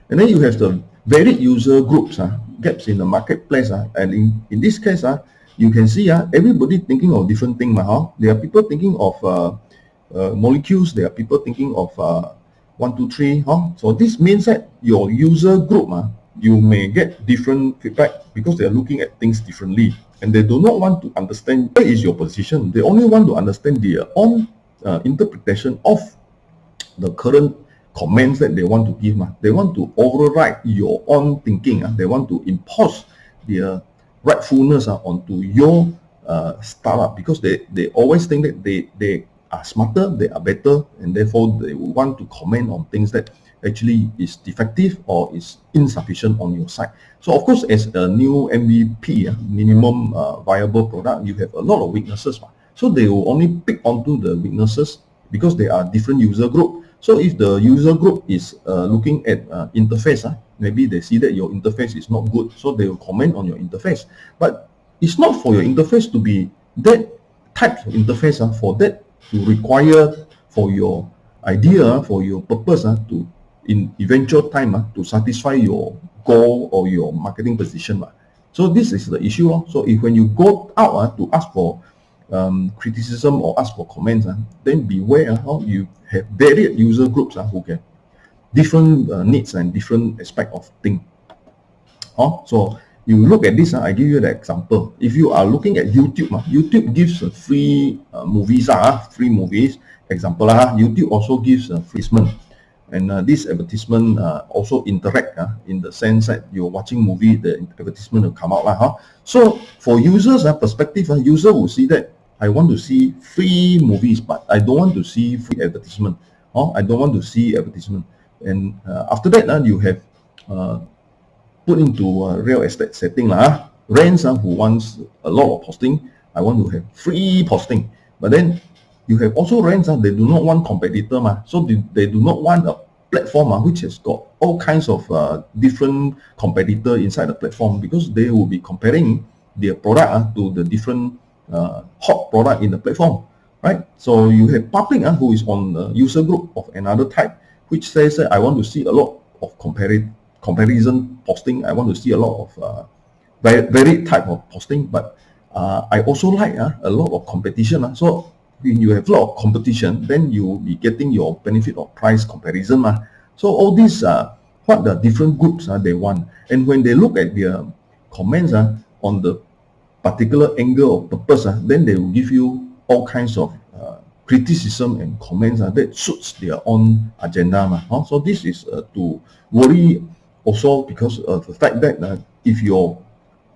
And then you have the varied user groups, gaps in the marketplace, and in this case, you can see everybody thinking of different things. There are people thinking of molecules, there are people thinking of 1, 2, 3. So this means that your user group, you may get different feedback because they are looking at things differently, and they do not want to understand where is your position. They only want to understand their own interpretation of the current comments that they want to give. They want to override your own thinking. They want to impose their rightfulness onto your startup, because they always think that they are smarter, they are better, and therefore they want to comment on things that actually is defective or is insufficient on your side. So of course, as a new MVP, minimum viable product, you have a lot of weaknesses. So they will only pick onto the weaknesses because they are different user group. So if the user group is looking at interface, maybe they see that your interface is not good, so they will comment on your interface. But it's not for your interface to be that type of interface, for that to require for your idea, for your purpose, to in eventual time to satisfy your goal or your marketing position. So this is the issue. So if when you go out to ask for criticism or ask for comments, then beware how you have varied user groups who get different needs and different aspect of thing. So you look at this, I give you the example. If you are looking at YouTube, YouTube gives free movies, example, YouTube also gives advertisement, and this advertisement also interact in the sense that you're watching movie, the advertisement will come out. So for users perspective, user will see that I want to see free movies, but I don't want to see free advertisement. I don't want to see advertisement. And after that, you have put into a real estate setting. Rents who wants a lot of posting, I want to have free posting. But then you have also rents, they do not want competitor. So they do not want a platform which has got all kinds of different competitor inside the platform, because they will be comparing their product to the different hot product in the platform, right? So you have public who is on the user group of another type, which says that I want to see a lot of comparison posting. I want to see a lot of varied type of posting, but I also like a lot of competition. So when you have a lot of competition, then you will be getting your benefit of price comparison. So all these what the different groups they want, and when they look at their comments on the particular angle or purpose, then they will give you all kinds of criticism and comments that suits their own agenda. So this is to worry also, because of the fact that if your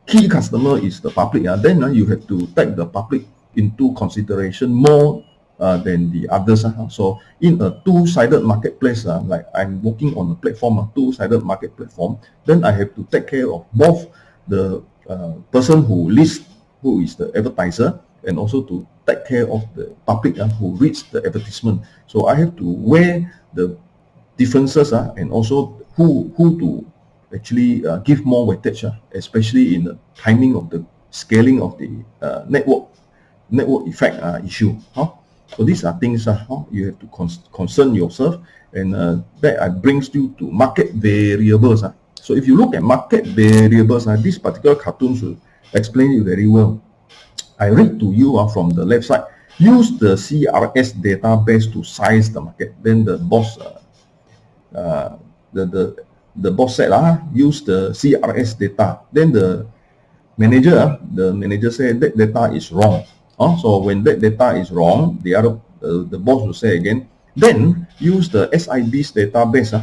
key customer is the public, then you have to take the public into consideration more than the others. So in a two-sided marketplace, like I'm working on a platform, a two-sided market platform, then I have to take care of both the person who lists, who is the advertiser, and also to take care of the public who reads the advertisement. So I have to weigh the differences and also who to actually give more weightage, especially in the timing of the scaling of the network effect issue. So these are things you have to concern yourself, and that brings you to market variables. So if you look at market variables, this particular cartoon should explain it very well. I read to you from the left side. Use the CRS database to size the market. Then the boss, the boss said, use the CRS data. Then the manager said that data is wrong. So when that data is wrong, the boss will say again, then use the SIB's database.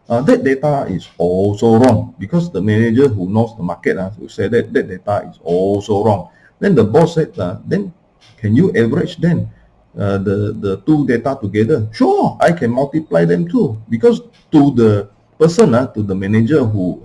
That data is also wrong, because the manager who knows the market will say that that data is also wrong. Then the boss said, then can you average then the two data together? Sure, I can multiply them too, because to the person, to the manager who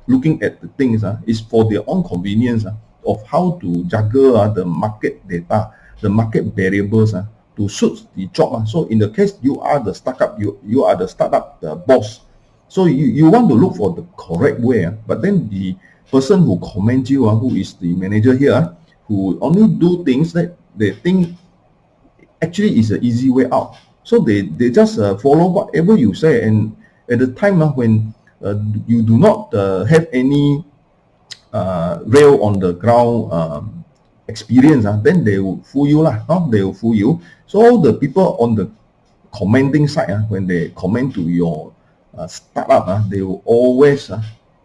looking at the things, is for their own convenience of how to juggle the market data, the market variables to suit the job. So in the case you are the startup, you are the startup boss. So you want to look for the correct way, but then the person who comments you, who is the manager here, who only do things that they think actually is an easy way out. So they just follow whatever you say, and At the time when you do not have any real on the ground experience, then they will fool you lah. They will fool you. So all the people on the commenting side, when they comment to your startup, they will always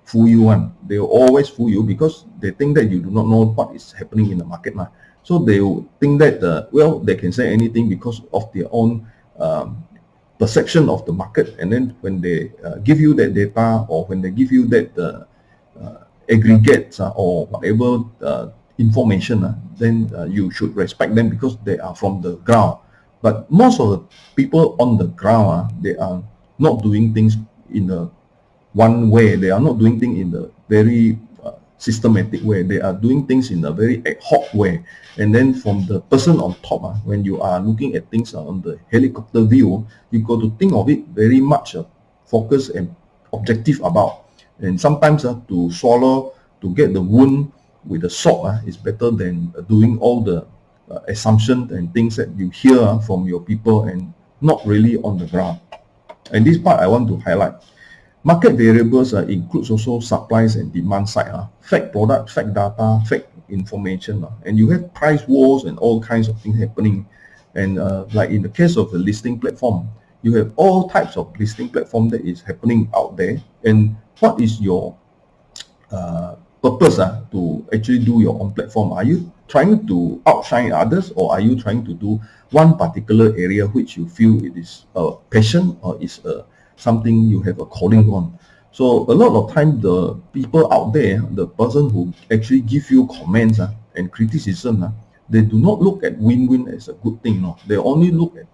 fool you one. They will always fool you because they think that you do not know what is happening in the market. So they will think that well, they can say anything because of their own perception of the market. And then when they give you that data, or when they give you that aggregates or whatever information, then you should respect them because they are from the ground. But most of the people on the ground, they are not doing things in the one way. They are not doing things in the very systematic way. They are doing things in a very ad hoc way. And then from the person on top, when you are looking at things on the helicopter view, you got to think of it very much focused and objective about. And sometimes to swallow, to get the wound with the salt is better than doing all the assumptions and things that you hear from your people and not really on the ground. And this part I want to highlight. Market variables includes also supplies and demand side, fake product, fake data, fake information, and you have price wars and all kinds of things happening. And like in the case of the listing platform, you have all types of listing platform that is happening out there. And what is your purpose to actually do your own platform? Are you trying to outshine others, or are you trying to do one particular area which you feel it is a passion or is something you have a calling on? So a lot of time the people out there, the person who actually give you comments and criticism, they do not look at win-win as a good thing. No, they only look at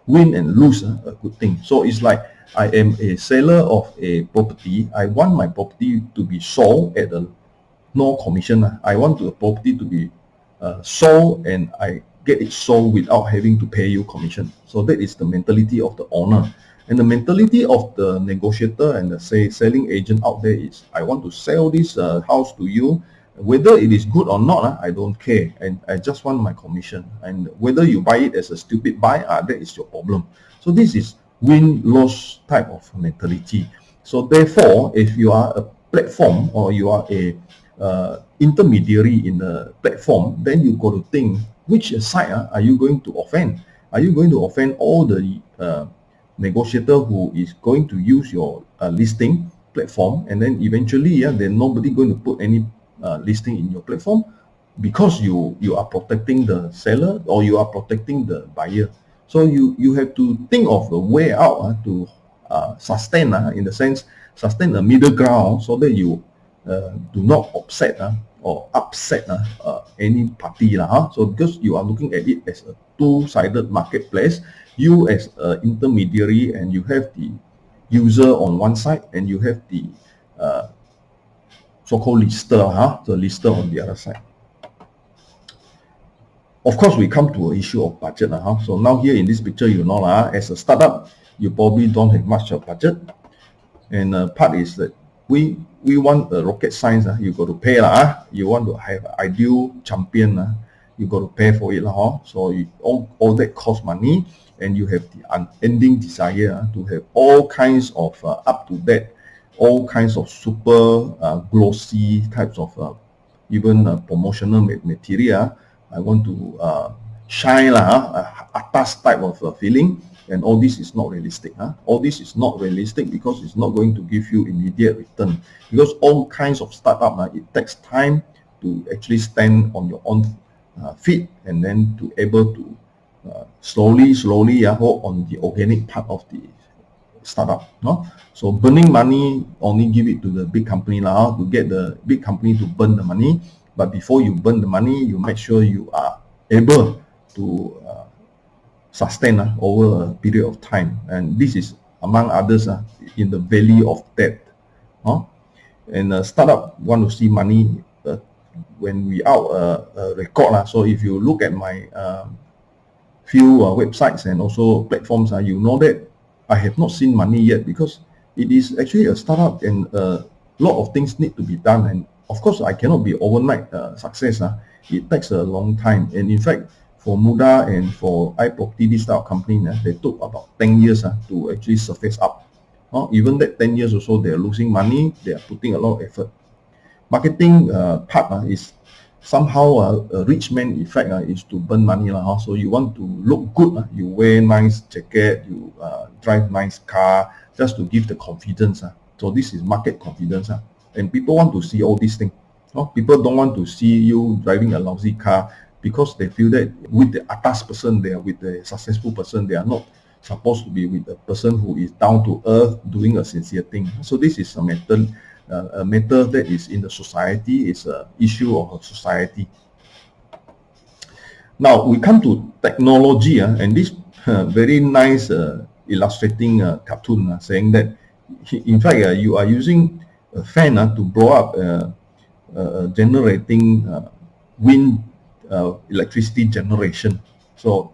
win and lose a good thing. So it's like, I am a seller of a property. I want my property to be sold at a no commission. I want the property to be sold and I get it sold without having to pay you commission. So that is the mentality of the owner. And the mentality of the negotiator and the selling agent out there is, I want to sell this house to you. Whether it is good or not, I don't care. And I just want my commission. And whether you buy it as a stupid buy, that is your problem. So this is win-loss type of mentality. So therefore, if you are a platform or you are a intermediary in the platform, then you got to think which side are you going to offend? Are you going to offend all the negotiator who is going to use your listing platform, and then eventually then nobody going to put any listing in your platform because you are protecting the seller or you are protecting the buyer? So you have to think of the way out to sustain, in the sense, sustain a middle ground so that you do not upset or upset any party. So because you are looking at it as a two-sided marketplace, you as an intermediary, and you have the user on one side and you have the so-called lister, the lister on the other side. Of course, we come to an issue of budget. So now here in this picture, you know, as a startup, you probably don't have much of budget. And part is that we want a rocket science. You got to pay. You want to have an ideal champion. You got to pay for it. So all that costs money. And you have the unending desire to have all kinds of up to date, all kinds of super glossy types of even promotional material. I want to shine atas type of feeling, and all this is not realistic. All this is not realistic because it's not going to give you immediate return. Because all kinds of startup, it takes time to actually stand on your own feet, and then to able to slowly work on the organic part of the startup. So burning money, only give it to the big company to get the big company to burn the money. But before you burn the money, you make sure you are able to sustain over a period of time. And this is, among others, in the valley of death. And a startup want to see money when we out record. So if you look at my few websites and also platforms, you know that I have not seen money yet, because it is actually a startup and a lot of things need to be done. And of course, I cannot be overnight success. It takes a long time. And in fact, for Muda and for iProperty, this type of company, they took about 10 years to actually surface up. Even that 10 years or so, they are losing money. They are putting a lot of effort. Marketing part is somehow a rich man effect is to burn money. So you want to look good. You wear nice jacket, you drive nice car, just to give the confidence. So this is market confidence. And people want to see all these things. People don't want to see you driving a lousy car because they feel that with the atas person, they are with the successful person, they are not supposed to be with a person who is down to earth doing a sincere thing. So this is a matter that is in the society, is an issue of a society. Now we come to technology, and this very nice illustrating cartoon saying that in fact you are using a fan to blow up generating wind electricity generation. So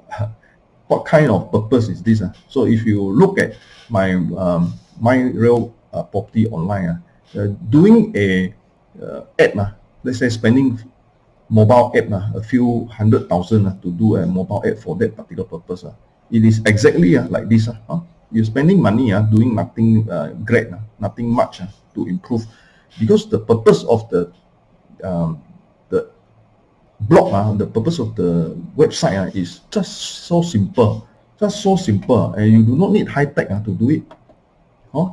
what kind of purpose is this? So if you look at my real property online, doing a ad, let's say spending mobile app, a few 100,000 to do a mobile ad for that particular purpose. It is exactly like this. You're spending money doing nothing great, nothing much to improve, because the purpose of the blog, the purpose of the website is just so simple, and you do not need high tech to do it.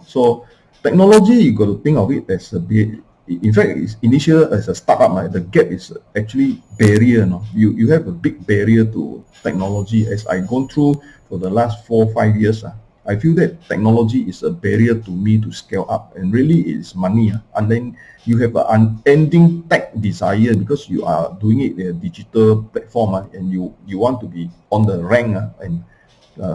So technology, you got to think of it as a bit. In fact, it's initial as a startup. The gap is actually barrier. You have a big barrier to technology. As I've gone through for the last 4-5 years, I feel that technology is a barrier to me to scale up, and really it is money. And then you have an unending tech desire because you are doing it in a digital platform, and you want to be on the rank and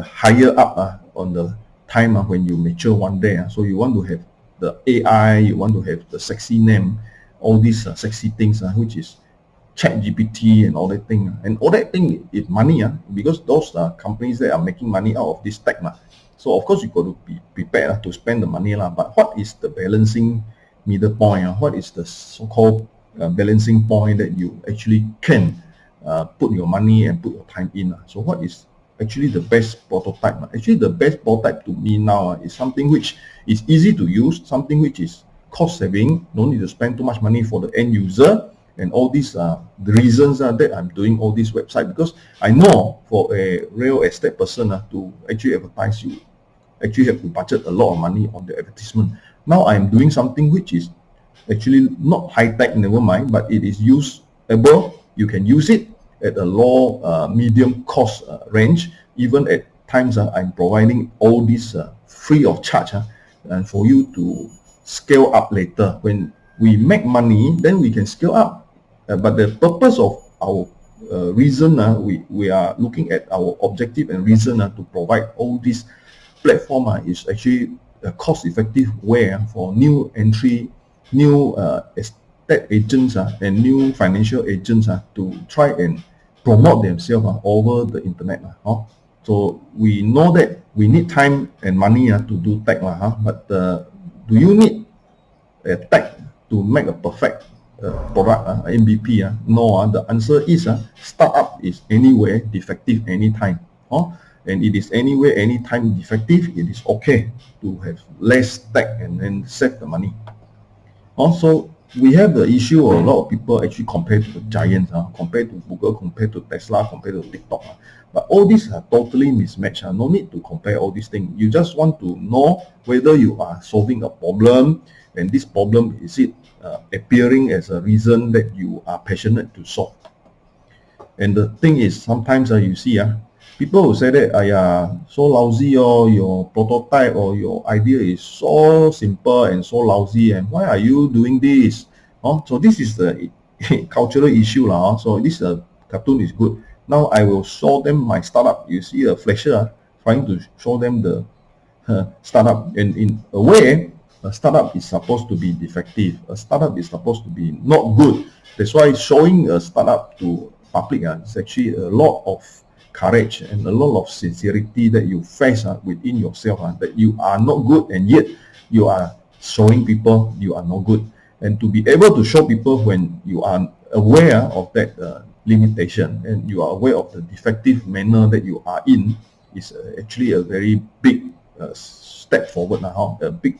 higher up on the time when you mature one day. So you want to have the AI, you want to have the sexy name, all these sexy things, which is ChatGPT and all that thing. And all that thing is money, because those are companies that are making money out of this tech. So of course you got to be prepared to spend the money. But what is the balancing middle point? What is the so-called balancing point that you actually can put your money and put your time in? So what is actually the best prototype? Actually, the best prototype to me now is something which is easy to use, something which is cost saving, no need to spend too much money for the end user, and all these are the reasons that I'm doing all this website, because I know for a real estate person to actually advertise, you actually have to budget a lot of money on the advertisement. Now I'm doing something which is actually not high tech, never mind, but it is usable. You can use it at a low medium cost range. Even at times I'm providing all this free of charge, and for you to scale up later. When we make money, then we can scale up. But the purpose of our reason, we are looking at our objective and reason to provide all this platform is actually a cost-effective way for new entry, new estate agents and new financial agents to try and promote themselves over the internet. So we know that we need time and money to do tech, but do you need a tech to make a perfect product, MVP? No, the answer is startup is anywhere defective anytime. And it is anywhere anytime defective. It is okay to have less tech and then save the money. Also, we have the issue of a lot of people actually compare to the giants, compared to Google, compared to Tesla, compared to TikTok. But all these are totally mismatched. No need to compare all these things. You just want to know whether you are solving a problem, and this problem, is it appearing as a reason that you are passionate to solve. And the thing is, sometimes you see, people will say that, so lousy, your prototype or your idea is so simple and so lousy, and why are you doing this? So this is the cultural issue. So this cartoon is good. Now I will show them my startup. You see a flasher trying to show them the startup. And in a way, a startup is supposed to be defective. A startup is supposed to be not good. That's why showing a startup to public is actually a lot of courage and a lot of sincerity that you face within yourself, that you are not good, and yet you are showing people you are not good. And to be able to show people when you are aware of that limitation and you are aware of the defective manner that you are in is actually a very big step forward now, a big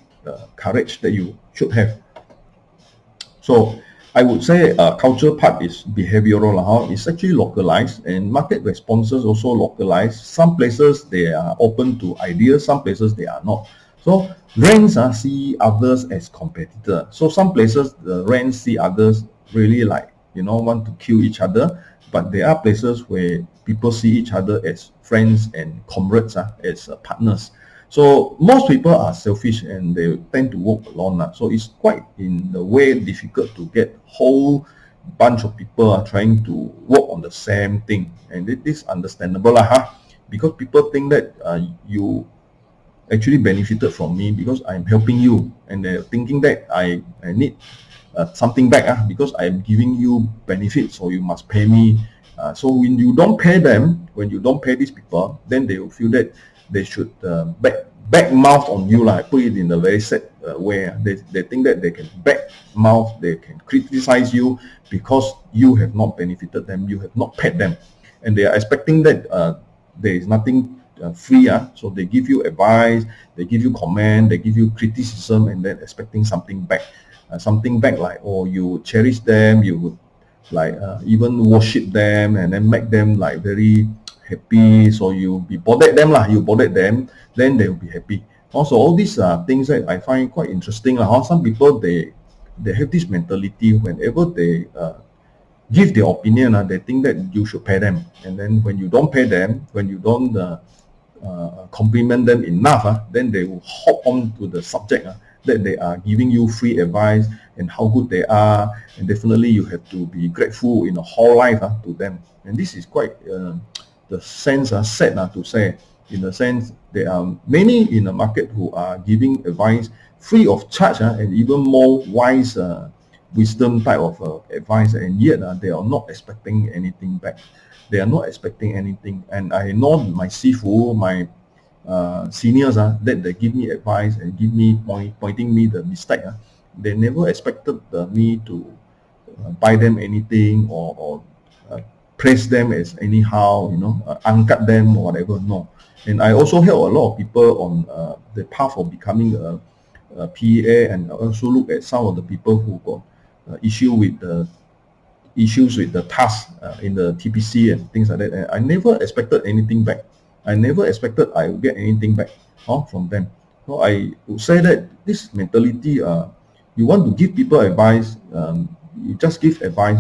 courage that you should have. So I would say culture part is behavioral. It's actually localized, and market responses also localized. Some places they are open to ideas, some places they are not. So ranks see others as competitor. So some places the ranks see others really like, want to kill each other. But there are places where people see each other as friends and comrades, as partners. So most people are selfish and they tend to work alone. So it's quite in the way difficult to get whole bunch of people are trying to work on the same thing. And it is understandable because people think that you actually benefited from me because I'm helping you, and they're thinking that I need something back because I'm giving you benefits, so you must pay me. So when you don't pay them, when you don't pay these people, then they will feel that they should back mouth on you, like put it in a very sad way. They think that they can back mouth, they can criticize you because you have not benefited them, you have not paid them, and they are expecting that there is nothing free. So they give you advice, they give you comment, they give you criticism, and then expecting something back. Something back like, oh, you cherish them, you would like even worship them, and then make them like very happy. So you be bothered them you bothered them, then they will be happy. Also, all these things that I find quite interesting. Some people they have this mentality whenever they give their opinion, they think that you should pay them, and then when you don't pay them, when you don't compliment them enough, then they will hop on to the subject that they are giving you free advice and how good they are, and definitely you have to be grateful in the whole life to them. And this is quite the sense sad to say, in the sense there are many in the market who are giving advice free of charge, and even more wise wisdom type of advice, and yet they are not expecting anything back. They are not expecting anything. And I know my sifu, my seniors that they give me advice and give me pointing me the mistake. They never expected me to buy them anything or praise them as anyhow, uncut them or whatever. No. And I also help a lot of people on the path of becoming a PA, and also look at some of the people who got issues with the task in the TPC and things like that. And I never expected anything back. I never expected I would get anything back from them. So I would say that this mentality, you want to give people advice, you just give advice.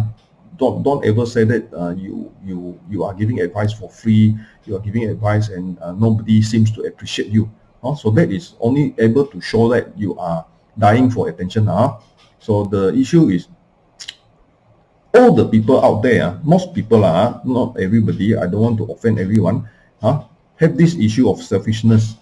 Don't ever say that you are giving advice for free. You are giving advice and nobody seems to appreciate you. So that is only able to show that you are dying for attention. So the issue is, all the people out there, most people not everybody, I don't want to offend everyone, have this issue of selfishness.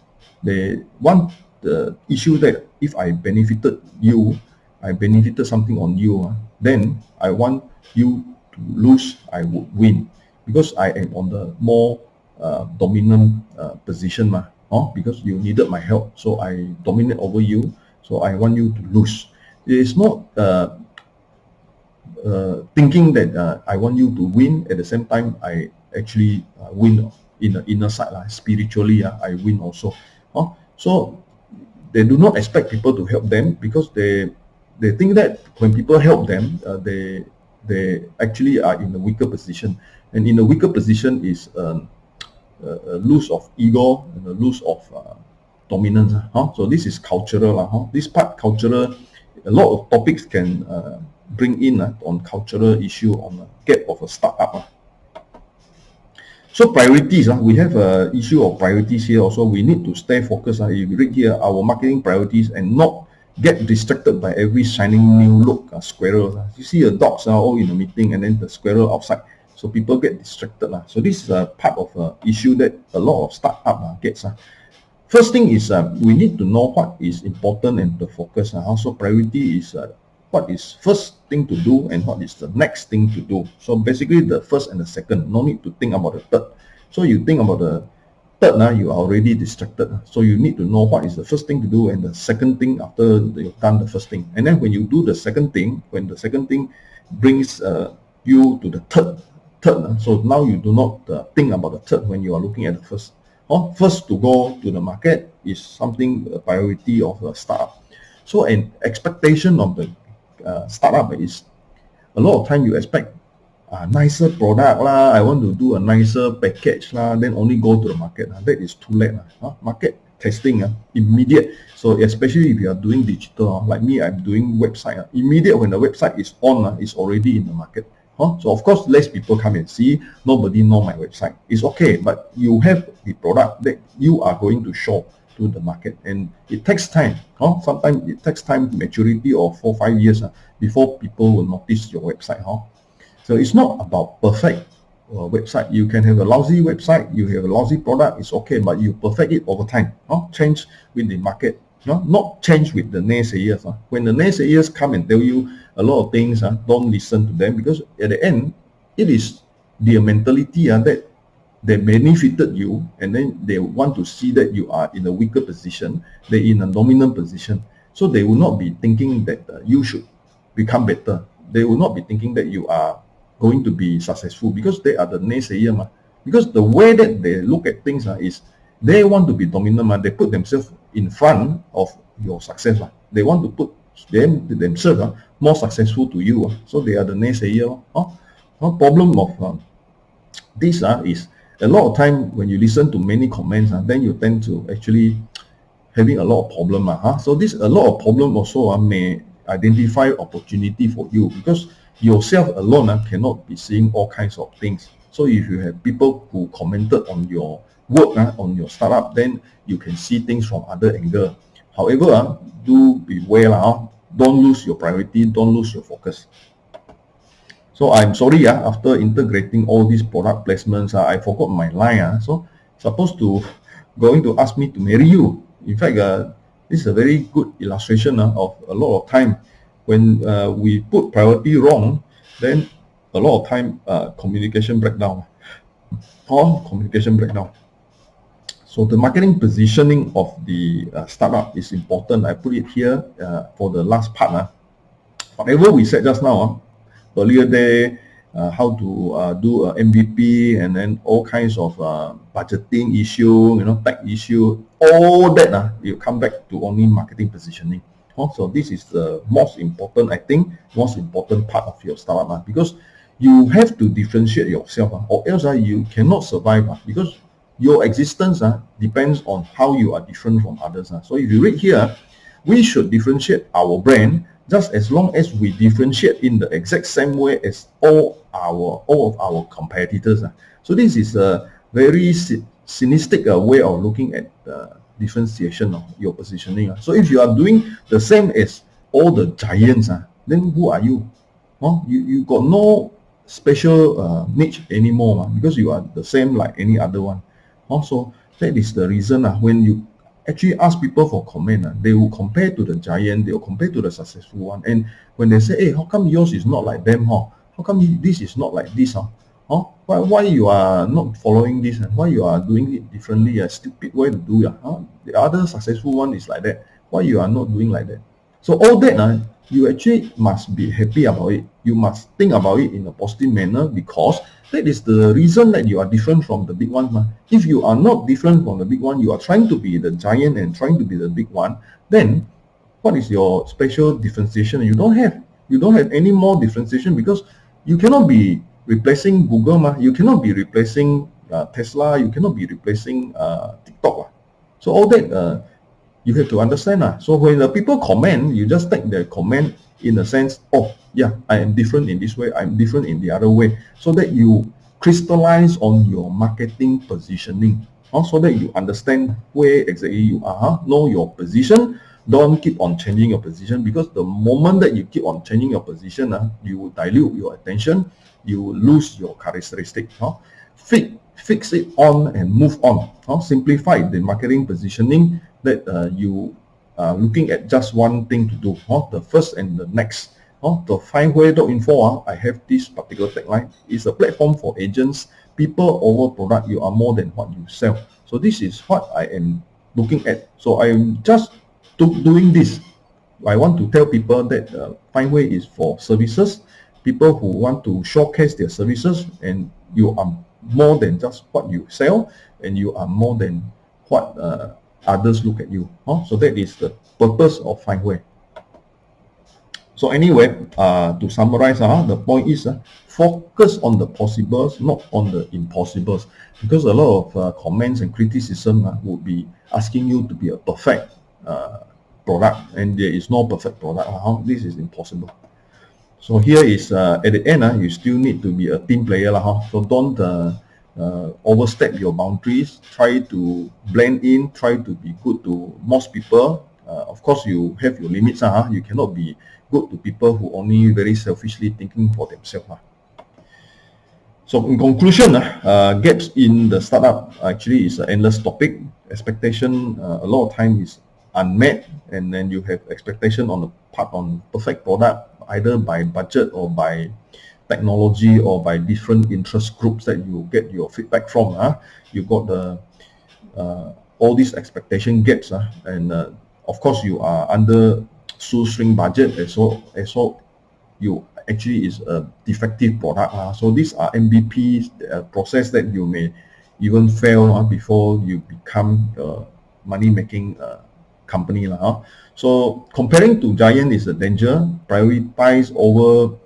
They want the issue that if I benefited you, I benefited something on you, then I want you to lose, I would win, because I am on the more dominant position, because you needed my help, so I dominate over you, so I want you to lose. It is not thinking that I want you to win, at the same time I actually win in the inner side, spiritually I win also. So they do not expect people to help them, because they think that when people help them, they actually are in a weaker position, and in a weaker position is a loss of ego and a loss of dominance. So this is cultural. This part cultural, a lot of topics can bring in on cultural issue on a gap of a startup. So priorities, we have an issue of priorities here also. We need to stay focused. If you read here, our marketing priorities, and not get distracted by every shining new look squirrel. You see the dogs are all in a meeting, and then the squirrel outside. So people get distracted. So this is a part of an issue that a lot of startup gets. First thing is we need to know what is important and the focus. Also priority is what is first thing to do and what is the next thing to do. So basically the first and the second, no need to think about the third. So you think about the third, you are already distracted. So you need to know what is the first thing to do and the second thing after you've done the first thing. And then when you do the second thing, when the second thing brings you to the third, so now you do not think about the third when you are looking at the first. First to go to the market is something a priority of a startup. So an expectation of the startup is a lot of time you expect a nicer product lah, I want to do a nicer package lah, then only go to the market. That is too late. Market testing immediate. So especially if you are doing digital, like me, I'm doing website. Immediate when the website is on, it's already in the market. So of course, less people come and see. Nobody know my website. It's okay, but you have the product that you are going to show to the market, and it takes time. Sometimes it takes time, maturity of 4-5 years before people will notice your website. So it's not about perfect website. You can have a lousy website, you have a lousy product, it's okay, but you perfect it over time. Change with the market, not change with the naysayers. When the naysayers come and tell you a lot of things, don't listen to them, because at the end, it is their mentality that they benefited you, and then they want to see that you are in a weaker position, they're in a dominant position. So they will not be thinking that you should become better. They will not be thinking that you are going to be successful, because they are the naysayer. Because the way that they look at things is they want to be dominant. They put themselves in front of your success. They want to put themselves more successful to you. So they are the naysayer. Problem of this is a lot of time when you listen to many comments, then you tend to actually having a lot of problem. So this a lot of problem also may identify opportunity for you, because yourself alone cannot be seeing all kinds of things. So if you have people who commented on your work, on your startup, then you can see things from other angle. However, do beware, don't lose your priority, don't lose your focus. So I'm sorry, after integrating all these product placements, I forgot my line. So supposed to going to ask me to marry you. In fact, this is a very good illustration of a lot of time when we put priority wrong, then a lot of time communication breakdown. Communication breakdown. So the marketing positioning of the startup is important. I put it here for the last part. Whatever we said just now, earlier day, how to do a MVP, and then all kinds of budgeting issue, tech issue, all that you come back to only marketing positioning. So this is the most important, I think, most important part of your startup, because you have to differentiate yourself, or else you cannot survive, because your existence depends on how you are different from others. So if you read here, we should differentiate our brand just as long as we differentiate in the exact same way as all of our competitors. So this is a very cynicistic way of looking at differentiation of your positioning. So if you are doing the same as all the giants, then who are you? You got no special niche anymore, because you are the same like any other one. So that is the reason when you actually ask people for comment, they will compare to the giant, they will compare to the successful one. And when they say, hey, how come yours is not like them? How come this is not like this? Why you are not following this? Why you are doing it differently? A stupid way to do it. The other successful one is like that. Why you are not doing like that? So all that, you actually must be happy about it. You must think about it in a positive manner, because that is the reason that you are different from the big one. If you are not different from the big one, you are trying to be the giant and trying to be the big one, then what is your special differentiation? You don't have any more differentiation, because you cannot be replacing Google, you cannot be replacing Tesla, you cannot be replacing TikTok. So all that you have to understand. So when the people comment, you just take their comment in a sense, oh yeah, I am different in this way, I'm different in the other way, so that you crystallize on your marketing positioning, so that you understand where exactly you are, know your position. Don't keep on changing your position, because the moment that you keep on changing your position, you will dilute your attention, you will lose your characteristic. Fix it on and move on. Simplify the marketing positioning, that you are looking at just one thing to do, the first and the next. The Findway.info, I have this particular tagline. It's a platform for agents, people over product. You are more than what you sell. So this is what I am looking at. So I'm just doing this. I want to tell people that Findway is for services, people who want to showcase their services, and you are more than just what you sell, and you are more than what others look at you. So that is the purpose of FineWay. So anyway, to summarize, the point is focus on the possibles, not on the impossibles, because a lot of comments and criticism would be asking you to be a perfect product, and there is no perfect product. This is impossible. So here is at the end, you still need to be a team player. So don't overstep your boundaries. Try to blend in, try to be good to most people. Of course, you have your limits. You cannot be good to people who only very selfishly thinking for themselves. So in conclusion, gaps in the startup actually is an endless topic. Expectation a lot of time is unmet, and then you have expectation on the part on perfect product, either by budget or by technology or by different interest groups that you get your feedback from. You got the all these expectation gaps, and of course you are under shoestring budget, and so you actually is a defective product. So these are MVP process that you may even fail before you become a money making company. So comparing to giant is a danger. Prioritize over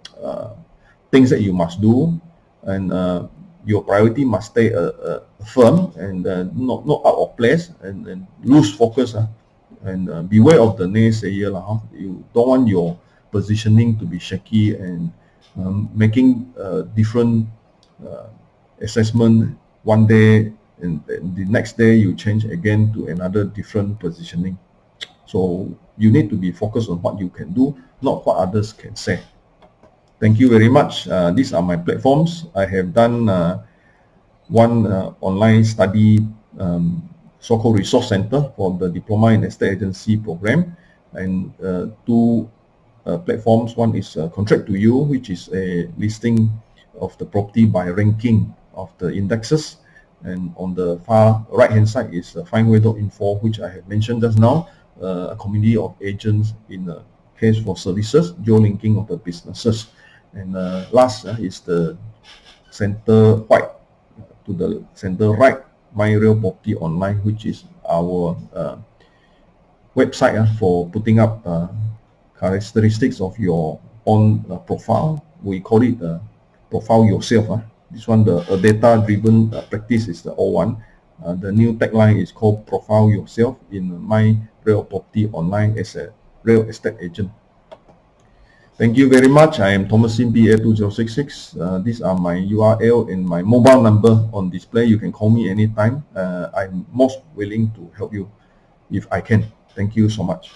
things that you must do, and your priority must stay firm and not out of place, and lose focus, and beware of the naysayer. You don't want your positioning to be shaky and making different assessment one day, and the next day you change again to another different positioning. So you need to be focused on what you can do, not what others can say. Thank you very much. These are my platforms. I have done one online study so-called resource center for the Diploma in Estate Agency program, and two platforms. One is Contract to You, which is a listing of the property by ranking of the indexes, and on the far right hand side is FineWay.info, which I have mentioned just now, a community of agents in the case for services, geo-linking of the businesses. And last is the center white to the center right, My Real Property Online, which is our website for putting up characteristics of your own profile. We call it profile yourself. This one, the data-driven practice, is the old one. The new tagline is called Profile Yourself in My Real Property Online as a real estate agent. Thank you very much. I am Thomas Sim, BA2066. These are my URL and my mobile number on display. You can call me anytime. I'm most willing to help you if I can. Thank you so much.